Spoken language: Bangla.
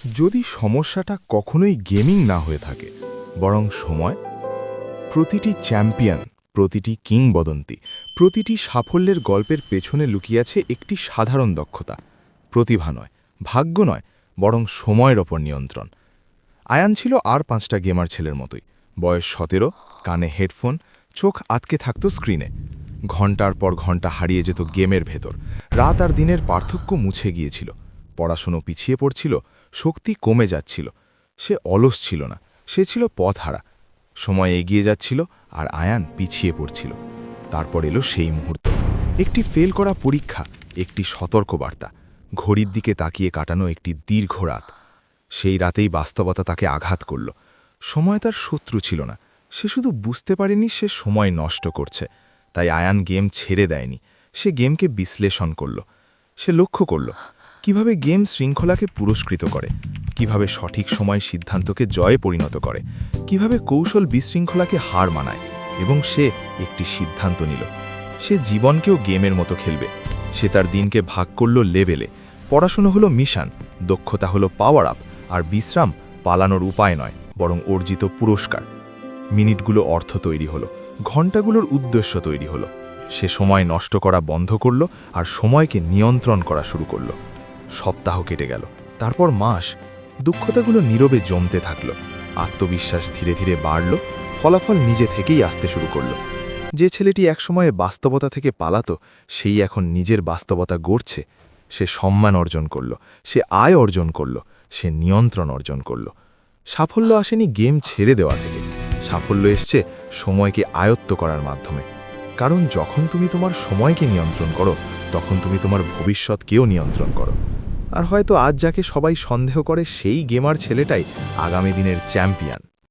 যদি সমস্যাটা কখনোই গেমিং না হয়ে থাকে বরং সময়, প্রতিটি চ্যাম্পিয়ন, প্রতিটি কিংবদন্তি, প্রতিটি সাফল্যের গল্পের পেছনে লুকিয়ে আছে একটি সাধারণ দক্ষতা, প্রতিভা নয়, ভাগ্য নয়, বরং সময়ের ওপর নিয়ন্ত্রণ। আয়ান ছিল আর 5টা গেমার ছেলের মতোই, বয়স 17, কানে হেডফোন, চোখ আটকে থাকত স্ক্রিনে, ঘন্টার পর ঘন্টা হারিয়ে যেত গেমের ভেতর, রাত আর দিনের পার্থক্য মুছে গিয়েছিল, পড়াশুনো পিছিয়ে পড়ছিল, শক্তি কমে যাচ্ছিল। সে অলস ছিল না, সে ছিল পথহারা। সময় এগিয়ে যাচ্ছিল আর আয়ান পিছিয়ে পড়ছিল। তারপর এলো সেই মুহূর্ত, একটি ফেল করা পরীক্ষা, একটি সতর্কবার্তা, ঘড়ির দিকে তাকিয়ে কাটানো একটি দীর্ঘ রাত। সেই রাতেই বাস্তবতা তাকে আঘাত করল। সময় তার শত্রু ছিল না, সে শুধু বুঝতে পারেনি সে সময় নষ্ট করছে। তাই আয়ান গেম ছেড়ে দেয়নি, সে গেমকে বিশ্লেষণ করল। সে লক্ষ্য করল কিভাবে গেম শৃঙ্খলাকে পুরস্কৃত করে, কিভাবে সঠিক সময় সিদ্ধান্তকে জয়ে পরিণত করে, কিভাবে কৌশল বিশৃঙ্খলাকে হার মানায়। এবং সে একটি সিদ্ধান্ত নিল, সে জীবনকেও গেমের মতো খেলবে। সে তার দিনকে ভাগ করল লেভেলে, পড়াশুনো হলো মিশন, দক্ষতা হলো পাওয়ার আপ, আর বিশ্রাম পালানোর উপায় নয় বরং অর্জিত পুরস্কার। মিনিটগুলো অর্থ তৈরি হলো, ঘণ্টাগুলোর উদ্দেশ্য তৈরি হলো। সে সময় নষ্ট করা বন্ধ করল আর সময়কে নিয়ন্ত্রণ করা শুরু করল। সপ্তাহ কেটে গেল, তারপর মাস। দুঃখতাগুলো নীরবে জমতে থাকল, আত্মবিশ্বাস ধীরে ধীরে বাড়ল, ফলাফল নিজে থেকেই আসতে শুরু করল। যে ছেলেটি একসময়ে বাস্তবতা থেকে পালাতো, সেই এখন নিজের বাস্তবতা গড়ছে। সে সম্মান অর্জন করল, সে আয় অর্জন করল, সে নিয়ন্ত্রণ অর্জন করল। সাফল্য আসেনি গেম ছেড়ে দেওয়া থেকে, সাফল্য এসছে সময়কে আয়ত্ত করার মাধ্যমে। কারণ যখন তুমি তোমার সময়কে নিয়ন্ত্রণ করো, তখন তুমি তোমার ভবিষ্যৎকেও নিয়ন্ত্রণ করো। আর হয়তো আজ যাকে সবাই সন্দেহ করে, সেই গেমার ছেলেটাই আগামী দিনের চ্যাম্পিয়ন।